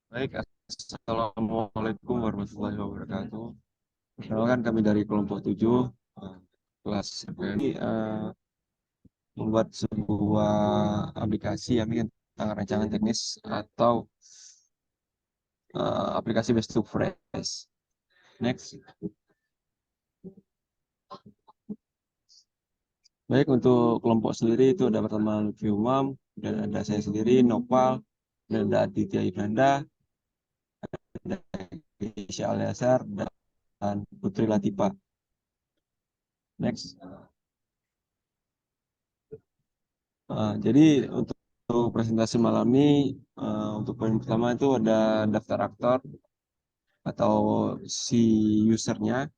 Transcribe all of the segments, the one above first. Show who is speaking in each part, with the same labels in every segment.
Speaker 1: Baik, Assalamualaikum warahmatullahi wabarakatuh. Perkenalkan kami dari kelompok 7, kelas ini membuat sebuah aplikasi yang tentang rancangan teknis atau aplikasi best to fresh. Next. Baik, untuk kelompok sendiri itu ada pertama Lutfi Umam, dan ada saya sendiri, Nopal, dan ada Aditya Yunanda, ada Isya Aliasar, dan Putri Latifa. Next. Jadi untuk presentasi malam ini, untuk poin pertama itu ada daftar aktor atau si usernya.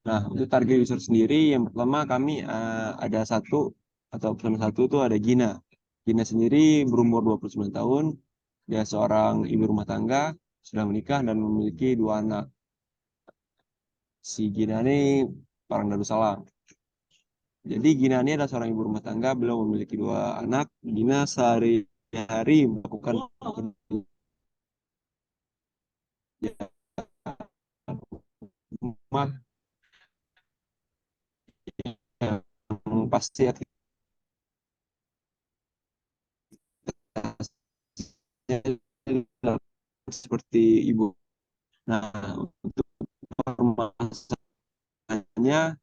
Speaker 1: Nah, untuk target user sendiri, yang pertama kami ada satu atau pesan satu itu ada Gina. Gina sendiri berumur 29 tahun, dia seorang ibu rumah tangga, sudah menikah dan memiliki dua anak. Si Gina ini orang Darussalam. Jadi Gina ini adalah seorang ibu rumah tangga, beliau memiliki dua anak. Gina sehari-hari melakukan rumah yang pasti aktivitasnya seperti ibu. Nah, untuk permasalahannya,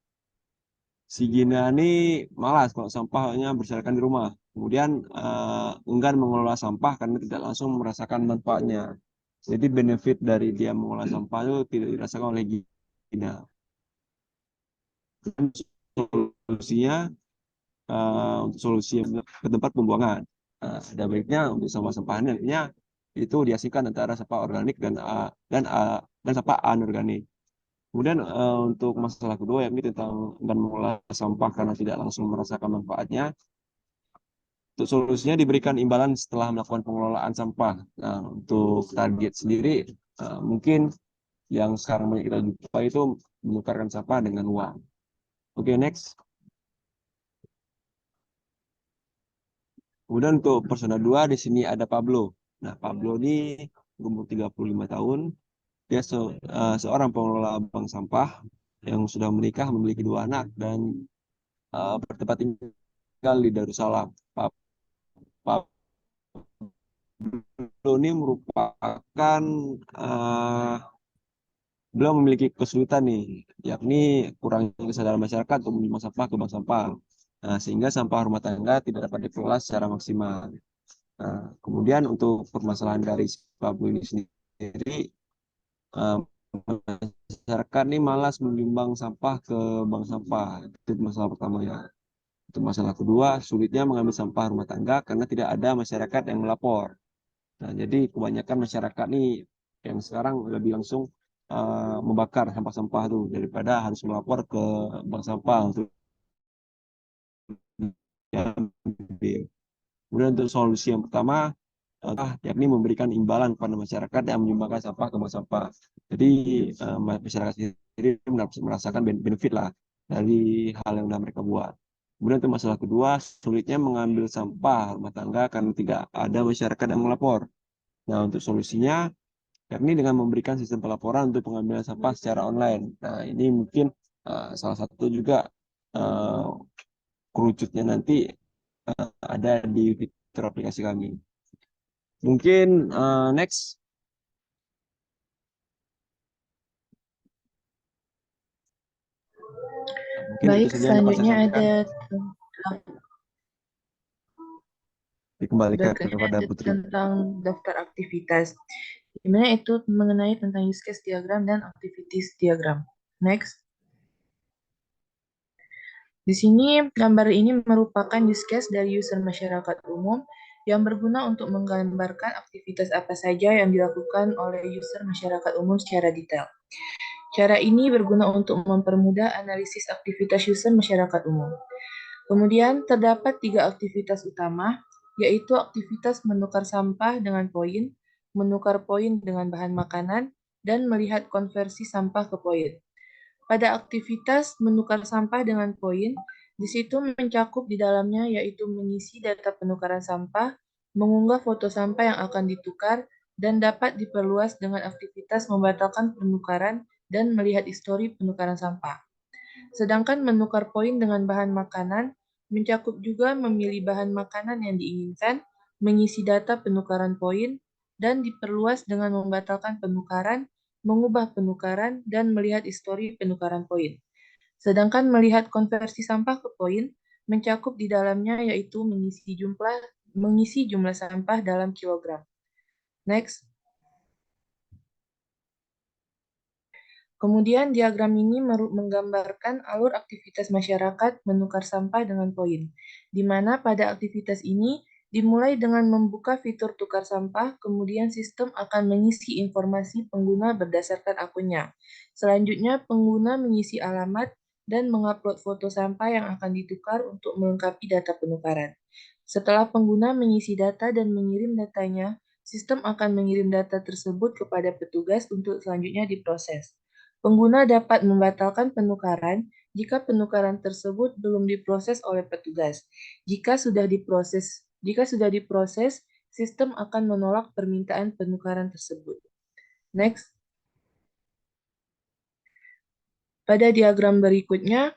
Speaker 1: si Gina ini malas kalau sampahnya berserakan di rumah. Kemudian enggan mengelola sampah karena tidak langsung merasakan manfaatnya. Jadi benefit dari dia mengolah sampah itu tidak dirasakan oleh Gina. Solusinya untuk solusi ke tempat pembuangan. Ada baiknya untuk sampah-sampahan nantinya itu dihasilkan antara sampah organik dan sampah anorganik. Kemudian untuk masalah kedua yakni tentang dan mengolah sampah karena tidak langsung merasakan manfaatnya. Untuk solusinya diberikan imbalan setelah melakukan pengelolaan sampah. Nah, untuk target sendiri mungkin yang sekarang banyak kita jumpa itu menukarkan sampah dengan uang. Oke, next. Kemudian untuk persona 2 di sini ada Pablo. Nah, Pablo ini umur 35 tahun. Dia seorang pengelola bank sampah yang sudah menikah, memiliki dua anak, dan bertempat tinggal di Darussalam. Pablo ini merupakan uh, beliau memiliki kesulitan nih, yakni kurangnya kesadaran masyarakat untuk membuang sampah ke bank sampah. Nah, sehingga sampah rumah tangga tidak dapat dikelola secara maksimal. Nah, kemudian untuk permasalahan dari Pablo ini sendiri, eh, masyarakat ini malas menyumbang sampah ke bank sampah. Itu masalah pertama ya. Untuk masalah kedua, sulitnya mengambil sampah rumah tangga karena tidak ada masyarakat yang melapor. Nah, jadi kebanyakan masyarakat nih yang sekarang lebih langsung membakar sampah-sampah tuh daripada harus melapor ke bank sampah untuk diambil. Kemudian untuk solusi yang pertama, yakni memberikan imbalan kepada masyarakat yang menyumbangkan sampah ke bank sampah. Jadi masyarakat sendiri merasakan benefit lah dari hal yang sudah mereka buat. Kemudian untuk masalah kedua, sulitnya mengambil sampah rumah tangga karena tidak ada masyarakat yang melapor. Nah, untuk solusinya, yakni dengan memberikan sistem pelaporan untuk pengambilan sampah secara online. Nah, ini mungkin salah satu juga uh, kerucutnya nanti ada di fitur aplikasi kami. Mungkin next. Mungkin itu
Speaker 2: Baik,
Speaker 1: saja yang dapat saya
Speaker 2: selanjutnya
Speaker 1: sampaikan.
Speaker 2: ada
Speaker 1: Dikembalikan
Speaker 2: berikutnya
Speaker 1: kepada
Speaker 2: ada
Speaker 1: Putri.
Speaker 2: tentang daftar aktivitas, di mana itu mengenai tentang use case diagram dan activities diagram. Next. Di sini gambar ini merupakan use case dari user masyarakat umum yang berguna untuk menggambarkan aktivitas apa saja yang dilakukan oleh user masyarakat umum secara detail. Cara ini berguna untuk mempermudah analisis aktivitas user masyarakat umum. Kemudian terdapat 3 aktivitas utama, yaitu aktivitas menukar sampah dengan poin, menukar poin dengan bahan makanan, dan melihat konversi sampah ke poin. Pada aktivitas menukar sampah dengan poin, di situ mencakup di dalamnya yaitu mengisi data penukaran sampah, mengunggah foto sampah yang akan ditukar, dan dapat diperluas dengan aktivitas membatalkan penukaran dan melihat histori penukaran sampah. Sedangkan menukar poin dengan bahan makanan mencakup juga memilih bahan makanan yang diinginkan, mengisi data penukaran poin, dan diperluas dengan membatalkan penukaran, mengubah penukaran, dan melihat histori penukaran poin. Sedangkan melihat konversi sampah ke poin mencakup di dalamnya yaitu mengisi jumlah sampah dalam kilogram. Next. Kemudian diagram ini menggambarkan alur aktivitas masyarakat menukar sampah dengan poin, di mana pada aktivitas ini dimulai dengan membuka fitur tukar sampah, kemudian sistem akan mengisi informasi pengguna berdasarkan akunnya. Selanjutnya, pengguna mengisi alamat dan mengupload foto sampah yang akan ditukar untuk melengkapi data penukaran. Setelah pengguna mengisi data dan mengirim datanya, sistem akan mengirim data tersebut kepada petugas untuk selanjutnya diproses. Pengguna dapat membatalkan penukaran jika penukaran tersebut belum diproses oleh petugas. Jika sudah diproses, sistem akan menolak permintaan penukaran tersebut. Next. Pada diagram berikutnya,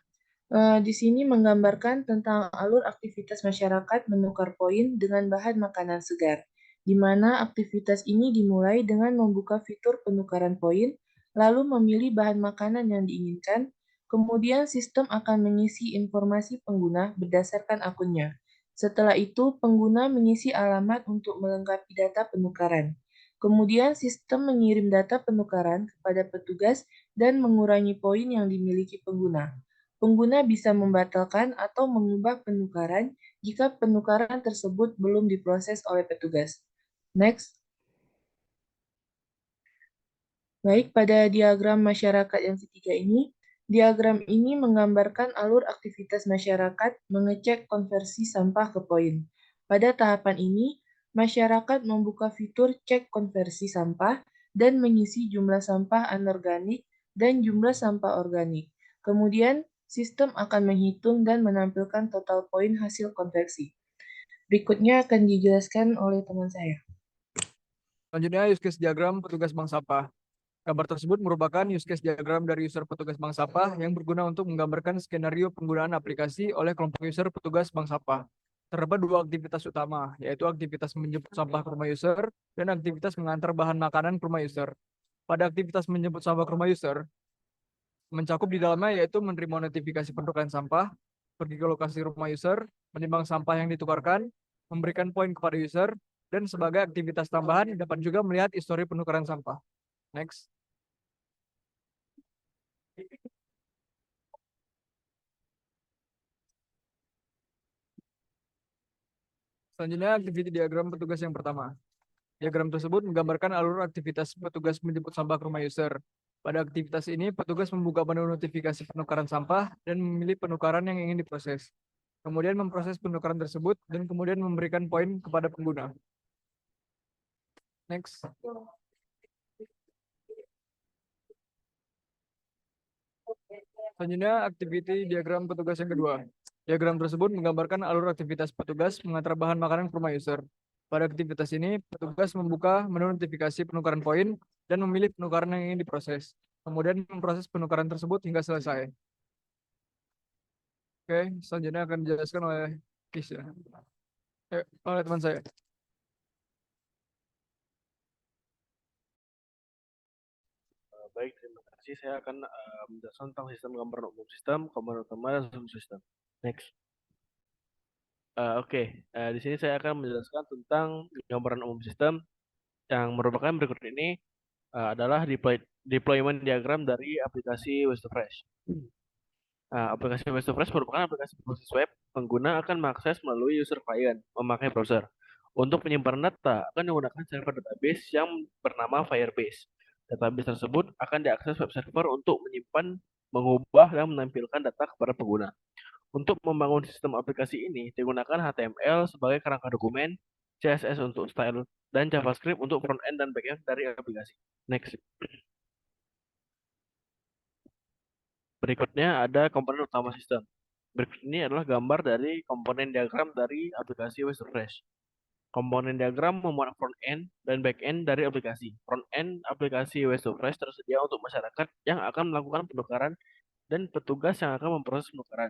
Speaker 2: di sini menggambarkan tentang alur aktivitas masyarakat menukar poin dengan bahan makanan segar, di mana aktivitas ini dimulai dengan membuka fitur penukaran poin, lalu memilih bahan makanan yang diinginkan, kemudian sistem akan mengisi informasi pengguna berdasarkan akunnya. Setelah itu, pengguna mengisi alamat untuk melengkapi data penukaran. Kemudian sistem mengirim data penukaran kepada petugas dan mengurangi poin yang dimiliki pengguna. Pengguna bisa membatalkan atau mengubah penukaran jika penukaran tersebut belum diproses oleh petugas. Next. Baik, pada diagram masyarakat yang ketiga ini, diagram ini menggambarkan alur aktivitas masyarakat mengecek konversi sampah ke poin. Pada tahapan ini, masyarakat membuka fitur cek konversi sampah dan mengisi jumlah sampah anorganik dan jumlah sampah organik. Kemudian, sistem akan menghitung dan menampilkan total poin hasil konversi. Berikutnya akan dijelaskan oleh teman saya.
Speaker 3: Selanjutnya, use case diagram petugas bank sampah. Gambar tersebut merupakan use case diagram dari user petugas bank sampah yang berguna untuk menggambarkan skenario penggunaan aplikasi oleh kelompok user petugas bank sampah. Terdapat dua aktivitas utama, yaitu aktivitas menjemput sampah ke rumah user dan aktivitas mengantar bahan makanan ke rumah user. Pada aktivitas menjemput sampah ke rumah user, mencakup di dalamnya yaitu menerima notifikasi penukaran sampah, pergi ke lokasi rumah user, menimbang sampah yang ditukarkan, memberikan poin kepada user, dan sebagai aktivitas tambahan dapat juga melihat histori penukaran sampah. Next. Selanjutnya, aktiviti diagram petugas yang pertama. Diagram tersebut menggambarkan alur aktivitas petugas menjemput sampah ke rumah user. Pada aktivitas ini, petugas membuka menu notifikasi penukaran sampah dan memilih penukaran yang ingin diproses. Kemudian memproses penukaran tersebut dan kemudian memberikan poin kepada pengguna. Next. Selanjutnya, aktiviti diagram petugas yang kedua. Diagram tersebut menggambarkan alur aktivitas petugas mengantar bahan makanan ke rumah user. Pada aktivitas ini, petugas membuka menu notifikasi penukaran poin dan memilih penukaran yang ingin diproses. Kemudian memproses penukaran tersebut hingga selesai. Oke, selanjutnya akan dijelaskan oleh Kisya. Oleh teman saya.
Speaker 4: Baik, terima kasih. Saya akan menjelaskan tentang sistem gambaran umum sistem, komponen utama, dan subsistem. Next. Oke, di sini saya akan menjelaskan tentang gambaran umum sistem yang merupakan berikut ini adalah deployment diagram dari aplikasi Waste2Fresh. Aplikasi Waste2Fresh merupakan aplikasi berbasis web. Pengguna akan mengakses melalui user client memakai browser. Untuk penyimpanan data akan menggunakan server database yang bernama Firebase. Database tersebut akan diakses web server untuk menyimpan, mengubah, dan menampilkan data kepada pengguna. Untuk membangun sistem aplikasi ini digunakan HTML sebagai kerangka dokumen, CSS untuk style, dan JavaScript untuk front end dan back end dari aplikasi. Next. Berikutnya ada komponen utama sistem. Berikut ini adalah gambar dari komponen diagram dari aplikasi Waste2Fresh. Komponen diagram memuat front end dan back end dari aplikasi. Front end aplikasi Waste2Fresh tersedia untuk masyarakat yang akan melakukan penukaran dan petugas yang akan memproses penukaran.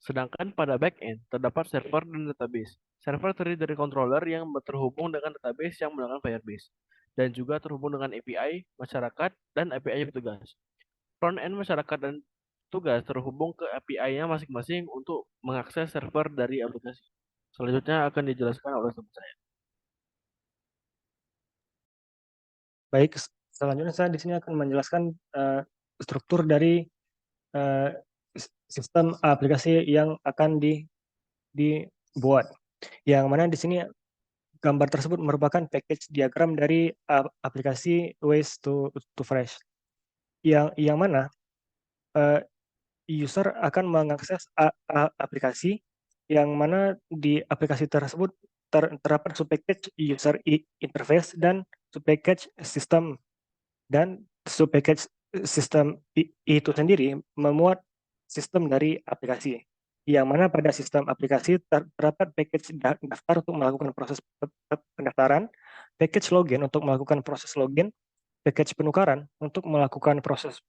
Speaker 4: Sedangkan pada back end terdapat server dan database. Server terdiri dari controller yang terhubung dengan database yang menggunakan Firebase dan juga terhubung dengan API masyarakat dan API petugas. Front end masyarakat dan tugas terhubung ke API-nya masing-masing untuk mengakses server dari aplikasi. Selanjutnya akan dijelaskan oleh teman saya.
Speaker 5: Baik, selanjutnya saya di sini akan menjelaskan struktur dari eh, sistem aplikasi yang akan dibuat. Yang mana di sini gambar tersebut merupakan package diagram dari aplikasi Waste2Fresh. Yang mana eh, user akan mengakses aplikasi yang mana di aplikasi tersebut terdapat subpackage user interface dan subpackage system, dan subpackage sistem itu sendiri memuat sistem dari aplikasi. Yang mana pada sistem aplikasi terdapat package daftar untuk melakukan proses pendaftaran, package login untuk melakukan proses login, package penukaran untuk melakukan proses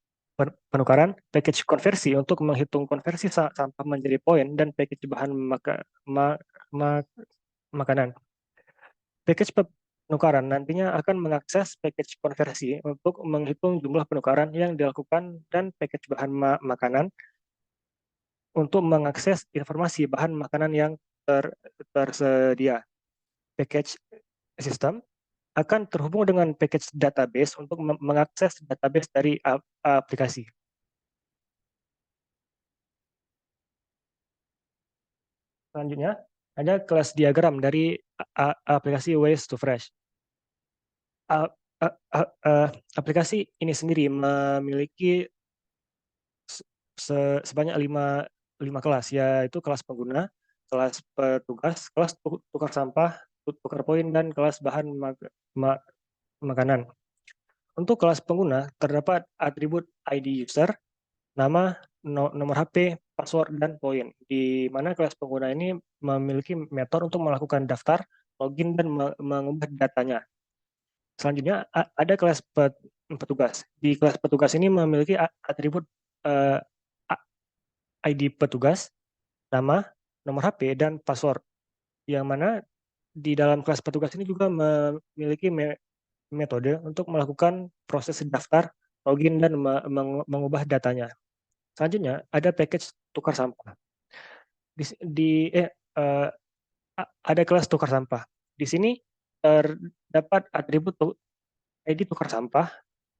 Speaker 5: penukaran, package konversi untuk menghitung konversi sampah menjadi poin, dan package bahan makanan. Package penukaran nantinya akan mengakses package konversi untuk menghitung jumlah penukaran yang dilakukan, dan package bahan makanan untuk mengakses informasi bahan makanan yang tersedia. Package sistem akan terhubung dengan package database untuk mengakses database dari aplikasi. Selanjutnya, ada kelas diagram dari aplikasi Waste2Fresh. Aplikasi ini sendiri memiliki sebanyak lima kelas, yaitu kelas pengguna, kelas petugas, kelas tukar sampah, tukar poin, dan kelas bahan makanan. Untuk kelas pengguna, terdapat atribut ID user, nama, nomor HP, password, dan poin. Di mana kelas pengguna ini memiliki metode untuk melakukan daftar, login, dan mengubah datanya. Selanjutnya, ada kelas petugas. Di kelas petugas ini memiliki atribut ID petugas, nama, nomor HP, dan password. Yang mana di dalam kelas petugas ini juga memiliki metode untuk melakukan proses daftar, login, dan mengubah datanya. Selanjutnya, ada package tukar sampah. Ada kelas tukar sampah. Di sini terdapat atribut ID tukar sampah,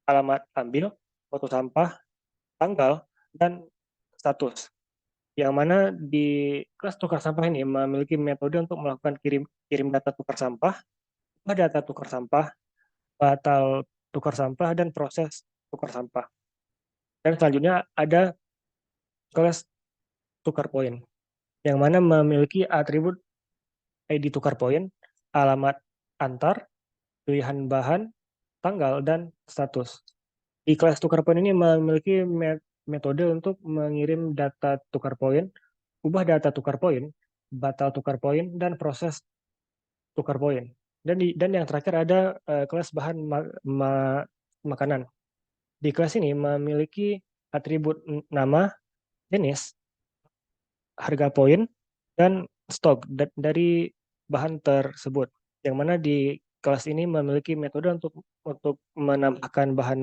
Speaker 5: alamat ambil, foto sampah, tanggal, dan status. Yang mana di kelas tukar sampah ini memiliki metode untuk melakukan kirim data tukar sampah, data tukar sampah, batal tukar sampah, dan proses tukar sampah. Dan selanjutnya ada kelas tukar poin, yang mana memiliki atribut ID tukar poin, alamat antar, pilihan bahan, tanggal, dan status. Di kelas tukar poin ini memiliki metode untuk mengirim data tukar poin, ubah data tukar poin, batal tukar poin, dan proses tukar poin. Dan yang terakhir ada kelas bahan makanan. Di kelas ini memiliki atribut nama, jenis, harga poin, dan stok dari bahan tersebut. Yang mana di kelas ini memiliki metode untuk menambahkan bahan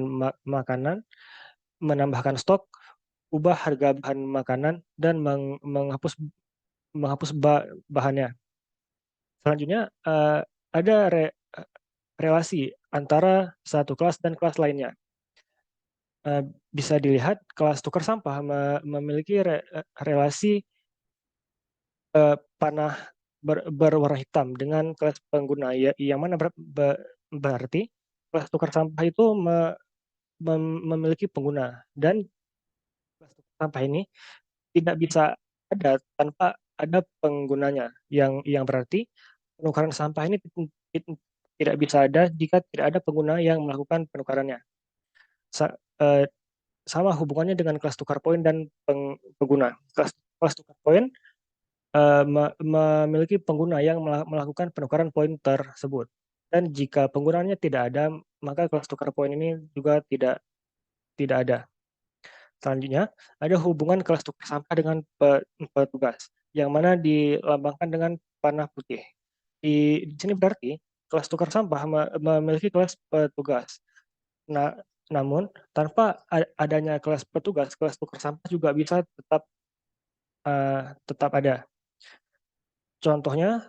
Speaker 5: makanan, menambahkan stok, ubah harga bahan makanan, dan menghapus bahannya. Selanjutnya ada relasi antara satu kelas dan kelas lainnya. Bisa dilihat kelas tukar sampah memiliki relasi panah berwarna hitam dengan kelas pengguna, yang mana berarti kelas tukar sampah itu memiliki pengguna, dan kelas tukar sampah ini tidak bisa ada tanpa ada penggunanya, yang berarti penukaran sampah ini tidak bisa ada jika tidak ada pengguna yang melakukan penukarannya. Sama hubungannya dengan kelas tukar poin dan pengguna. Kelas tukar poin memiliki pengguna yang melakukan penukaran poin tersebut. Dan jika penggunaannya tidak ada, maka kelas tukar poin ini juga tidak ada. Selanjutnya, ada hubungan kelas tukar sampah dengan petugas, yang mana dilambangkan dengan panah putih. Di sini berarti kelas tukar sampah memiliki kelas petugas. Nah, namun tanpa adanya kelas petugas, kelas tukar sampah juga bisa tetap ada. Contohnya,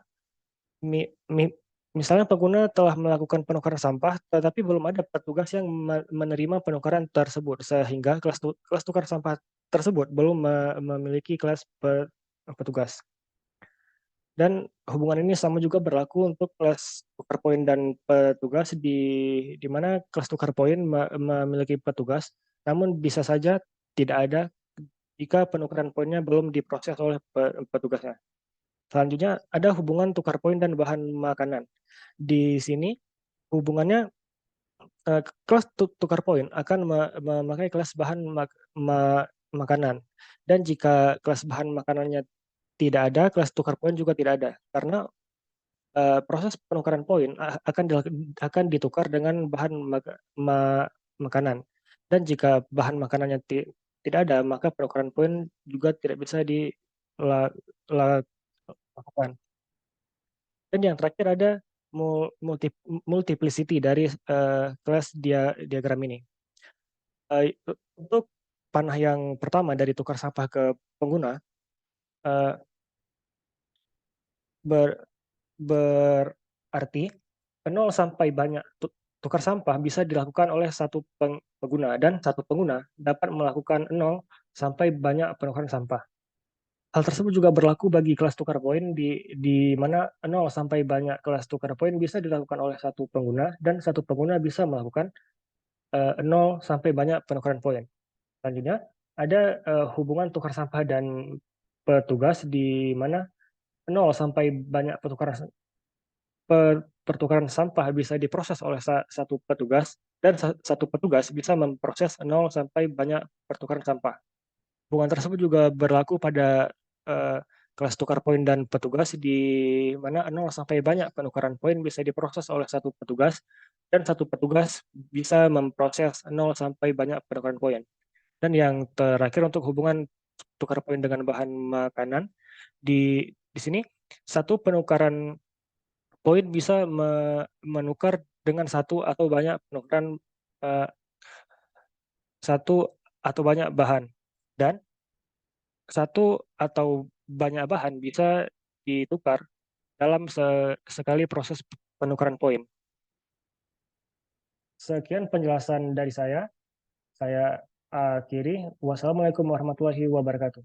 Speaker 5: misalnya pengguna telah melakukan penukaran sampah, tetapi belum ada petugas yang menerima penukaran tersebut, sehingga kelas tukar sampah tersebut belum memiliki kelas petugas. Dan hubungan ini sama juga berlaku untuk kelas tukar poin dan petugas, di mana kelas tukar poin memiliki petugas, namun bisa saja tidak ada jika penukaran poinnya belum diproses oleh petugasnya. Selanjutnya ada hubungan tukar poin dan bahan makanan. Di sini hubungannya kelas tukar poin akan memakai kelas bahan makanan. Dan jika kelas bahan makanannya tidak ada, kelas tukar poin juga tidak ada. Karena proses penukaran poin akan ditukar dengan bahan makanan. Dan jika bahan makanannya tidak ada, maka penukaran poin juga tidak bisa dilakukan. Dan yang terakhir ada multiplicity dari kelas diagram ini. Untuk panah yang pertama dari tukar sampah ke pengguna, berarti 0 sampai banyak tukar sampah bisa dilakukan oleh satu pengguna, dan satu pengguna dapat melakukan 0 sampai banyak penukaran sampah. Hal tersebut juga berlaku bagi kelas tukar poin, di mana 0 sampai banyak kelas tukar poin bisa dilakukan oleh satu pengguna, dan satu pengguna bisa melakukan 0 sampai banyak penukaran poin. Selanjutnya, ada hubungan tukar sampah dan petugas, di mana 0 sampai banyak pertukaran sampah bisa diproses oleh satu petugas, dan satu petugas bisa memproses 0 sampai banyak pertukaran sampah. Hubungan tersebut juga berlaku pada kelas tukar poin dan petugas, di mana 0 sampai banyak penukaran poin bisa diproses oleh satu petugas, dan satu petugas bisa memproses 0 sampai banyak penukaran poin. Dan yang terakhir untuk hubungan tukar poin dengan bahan makanan, di sini satu penukaran poin bisa menukar dengan satu atau banyak penukaran satu atau banyak bahan, dan satu atau banyak bahan bisa ditukar dalam sekali proses penukaran poin. Sekian penjelasan dari saya. Saya akhiri. Wassalamualaikum warahmatullahi wabarakatuh.